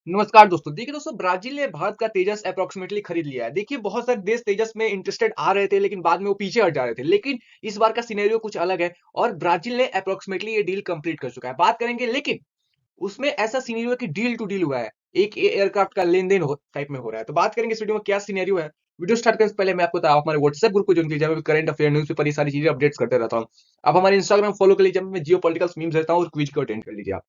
नमस्कार दोस्तों। देखिए दोस्तों, ब्राजील ने भारत का तेजस अप्रोक्सीमेटली खरीद लिया है। देखिए बहुत सारे देश तेजस में इंटरेस्टेड आ रहे थे, लेकिन बाद में वो पीछे हट जा रहे थे। लेकिन इस बार का सिनेरियो कुछ अलग है और ब्राजील ने अप्रोक्सीमेटली ये डील कंप्लीट कर चुका है। बात करेंगे, लेकिन उसमें ऐसा सिनेरियो है कि डील टू डील हुआ है। एक एयरक्राफ्ट का लेन-देन हो टाइप में हो रहा है। तो बात करेंगे इस वीडियो में क्या सिनेरियो है। वीडियो स्टार्ट करने से पहले मैं आपको बता, आप हमारे व्हाट्सएप ग्रुप को ज्वाइन कीजिए, जहाँ पे करंट अफेयर, न्यूज़पेपर, ये सारी चीजें अपडेट्स करते रहता हूँ। आप हमारे इंस्टाग्राम फॉलो कर लीजिए, मैं जियोपॉलिटिकल मीम्स देता हूँ और क्विज को अटेंड कर लीजिए आप।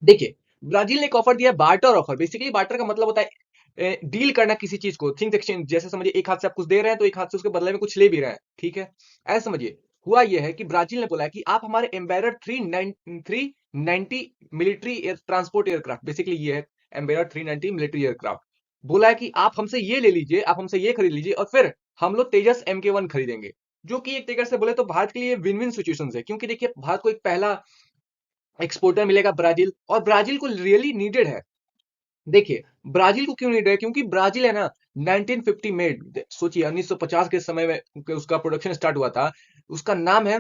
देखिए, ब्राजील ने एक ऑफर दिया है, बार्टर ऑफर। बेसिकली बार्टर का मतलब होता है डील करना किसी चीज को, थिंग्स एक्सचेंज। जैसे समझिए, एक हाथ से आप कुछ दे रहे हैं तो एक हाथ से उसके बदले में कुछ ले भी रहे हैं, ठीक है। ऐसा समझिए, हुआ यह है कि ब्राजील ने बोला है कि आप हमारे एम्बेरर 390 मिलिट्री ट्रांसपोर्ट एयरक्राफ्ट, बेसिकली ये है एम्बेरर 390 मिलिट्री एयरक्राफ्ट। बोला है कि आप हमसे ये ले लीजिए, आप हमसे ये खरीद लीजिए और फिर हम लोग तेजस MK1 खरीदेंगे। जो कि एक तरीके से बोले तो भारत के लिए विन विन सिचुएशन है, क्योंकि देखिए भारत को एक पहला एक्सपोर्टर मिलेगा ब्राजील, और ब्राजील को रियली नीडेड है। देखिए, ब्राजील को क्यों नीड है, क्योंकि ब्राजील है ना 1950 मेड, सोचिए 1950 के समय में उसका प्रोडक्शन स्टार्ट हुआ था। उसका नाम है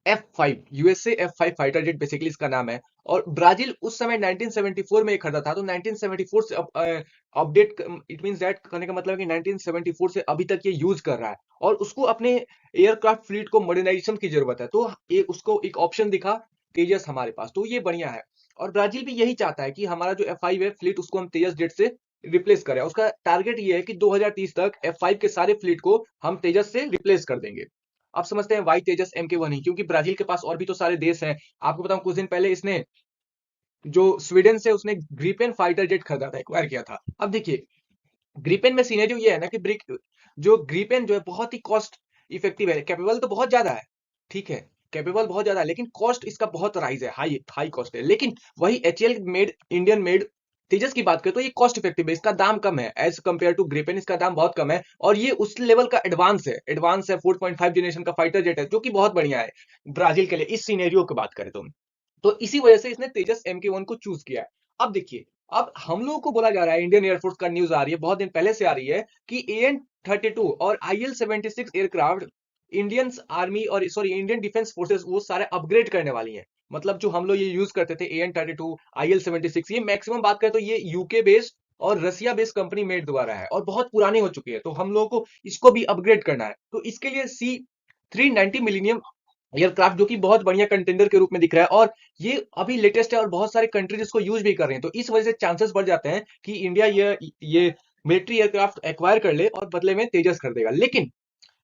F5, USA F5 fighter jet, basically इसका नाम है। और ब्राजील उस समय 1974 में ये खरीदा था, तो 1974 से अपडेट, इट मींस दैट करने का मतलब है कि 1974 से अभी तक ये यूज कर रहा है और उसको अपने एयरक्राफ्ट फ्लीट को मॉडर्नाइजेशन की जरूरत है। तो ये उसको एक ऑप्शन दिखा तेजस हमारे पास, तो ये बढ़िया है। और ब्राजील भी यही चाहता है कि हमारा जो F5 है फ्लीट, उसको हम तेजस जेट से रिप्लेस करें। उसका टारगेट ये है कि 2030 तक F5 के सारे फ्लीट को हम तेजस से रिप्लेस कर देंगे। आप समझते हैं वाई तेजस MK1 ही, क्योंकि ब्राजील के पास और भी तो सारे देश हैं। आपको बताऊं, कुछ दिन पहले इसने जो स्वीडन से उसने ग्रिपेन फाइटर जेट खरीदा था, एक्वायर किया था। अब देखिए, ग्रिपेन में सिनेरियो ये है ना कि जो ग्रिपेन जो है बहुत ही कॉस्ट इफेक्टिव है। कैपेबल तो बहुत ज्यादा है, ठीक है, कैपेबल बहुत ज्यादा है, लेकिन कॉस्ट इसका बहुत राइज है, हाई हाई कॉस्ट है। लेकिन वही HAL मेड, इंडियन मेड तेजस की बात करें तो ये कॉस्ट इफेक्टिव है, इसका दाम कम है एज कम्पेयर टू ग्रिपेन, इसका दाम बहुत कम है। और ये उस लेवल का एडवांस है 4.5 जनरेशन का फाइटर जेट है, जो कि बहुत बढ़िया है ब्राजील के लिए इस सिनेरियो की बात करें तो इसी वजह से इसने तेजस MK1 को चूज किया है। अब देखिए, अब हम लोगों को बोला जा रहा है, इंडियन एयरफोर्स का न्यूज आ रही है, बहुत दिन पहले से आ रही है कि AN-32 और IL-76 एयरक्राफ्ट इंडियन आर्मी और सॉरी इंडियन डिफेंस फोर्सेस वो सारे अपग्रेड करने वाली हैं। मतलब जो हम लोग ये यूज करते थे AN-32, IL-76, ये मैक्सिमम बात करें तो ये यूके बेस्ड और रसिया बेस्ड कंपनी मेड द्वारा है और बहुत पुरानी हो चुकी है। तो हम लोगों को इसको भी अपग्रेड करना है। तो इसके लिए C-390 मिलीनियम एयरक्राफ्ट, जो कि बहुत बढ़िया कंटेंडर के रूप में दिख रहा है, और ये अभी लेटेस्ट है और बहुत सारे कंट्रीज इसको यूज भी कर रहे हैं। तो इस वजह से चांसेस बढ़ जाते हैं कि इंडिया ये मिलिट्री एयरक्राफ्ट एक्वायर कर ले और बदले में तेजस कर देगा।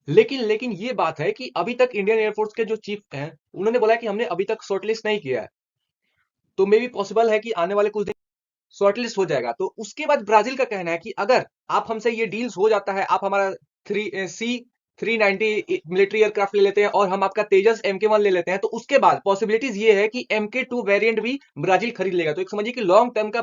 लेकिन ये बात है कि अभी तक इंडियन एयरफोर्स के जो चीफ हैं, उन्होंने बोला कि हमने अभी तक शॉर्टलिस्ट नहीं किया है। तो मे भी पॉसिबल है कि आने वाले कुछ दिन शॉर्टलिस्ट हो जाएगा। तो उसके बाद ब्राजील का कहना है कि अगर आप हमसे ये डील्स हो जाता है, आप हमारा 390 मिलिट्री एयरक्राफ्ट ले लेते हैं और हम आपका तेजस MK1 ले लेते हैं, तो उसके बाद पॉसिबिलिटीज ये है कि MK2 वेरिएंट भी ब्राजील खरीद लेगा। तो एक समझिए कि लॉन्ग टर्म का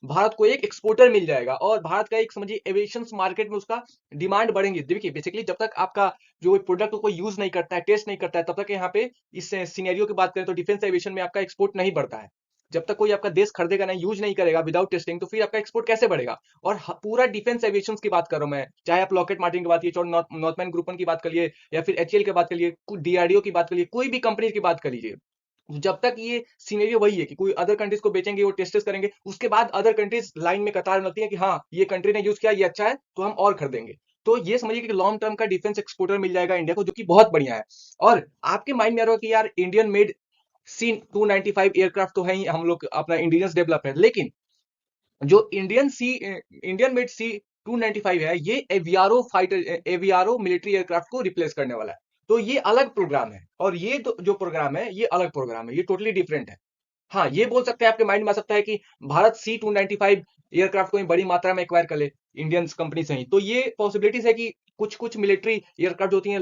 भारत को एक एक्सपोर्टर मिल जाएगा और भारत का एक समझिए एविएशन मार्केट में उसका डिमांड बढ़ेंगे। देखिए बेसिकली जब तक आपका जो प्रोडक्ट को कोई यूज नहीं करता है, टेस्ट नहीं करता है, तब तक यहाँ पे इस सिनेरियो की बात करें तो डिफेंस एविएशन में आपका एक्सपोर्ट नहीं बढ़ता है। जब तक कोई आपका देश खरीदेगा नहीं, यूज नहीं करेगा विदाउट टेस्टिंग, तो फिर आपका एक्सपोर्ट कैसे बढ़ेगा। और पूरा डिफेंस एविएशन की बात कर रहा हूं मैं, चाहे आप लॉकेट मार्टिन की बात कीजिए, नॉर्थमैन ग्रुपन की बात करिए, या फिर HAL की बात करिए, DRDO की बात करिए, कोई भी कंपनी की बात कर लीजिए। जब तक ये सिनेरियो वही है कि कोई अदर कंट्रीज को बेचेंगे, वो टेस्टेस करेंगे, उसके बाद अदर कंट्रीज लाइन में कतार में लगती है कि हाँ ये कंट्री ने यूज किया, ये अच्छा है, तो हम और खरीदेंगे। तो ये समझिए कि लॉन्ग टर्म का डिफेंस एक्सपोर्टर मिल जाएगा इंडिया को, जो कि बहुत बढ़िया है। और आपके माइंड में आ रहा है कि यार इंडियन मेड C-295 एयरक्राफ्ट तो है ही, हम लोग अपना इंडिजियस डेवलप है, लेकिन जो इंडियन मेड C-295 है, ये एवियारो मिलिट्री एयरक्राफ्ट को रिप्लेस करने वाला है। तो ये अलग प्रोग्राम है, और ये जो प्रोग्राम है ये अलग प्रोग्राम है, ये टोटली डिफरेंट है। हाँ, ये बोल सकते हैं, आपके माइंड में आ सकता है कि भारत C-295 एयरक्राफ्ट को बड़ी मात्रा में एक्वायर कर ले इंडियन कंपनी से ही। तो ये पॉसिबिलिटीज है कि कुछ कुछ मिलिट्री एयरक्राफ्ट होती हैं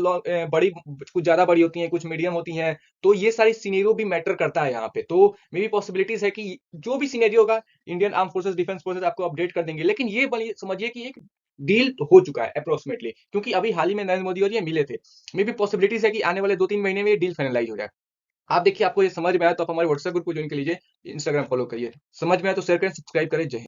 बड़ी, कुछ ज्यादा बड़ी होती हैं, कुछ मीडियम होती हैं। तो ये सारी सिनेरियो भी मैटर करता है यहाँ पे। तो मे भी पॉसिबिलिटीज है कि जो भी सिनेरियो होगा, Indian arm forces, defence forces आपको अपडेट कर देंगे। लेकिन ये समझिए कि एक डील हो चुका है अप्रोक्सीमेटली, क्योंकि अभी हाल ही में नरेंद्र मोदी और ये मिले थे। मे भी पॉसिबिलिटीज है कि आने वाले 2-3 महीने में ये डील फाइनलाइज हो जाए। आप देखिए, आपको ये समझ में आया तो आप हमारे व्हाट्सएप ग्रुप को ज्वाइन कर लीजिए, इंस्टाग्राम फॉलो करिए। समझ में आया तो शेयर करें, सब्सक्राइब करें। जय हिंद।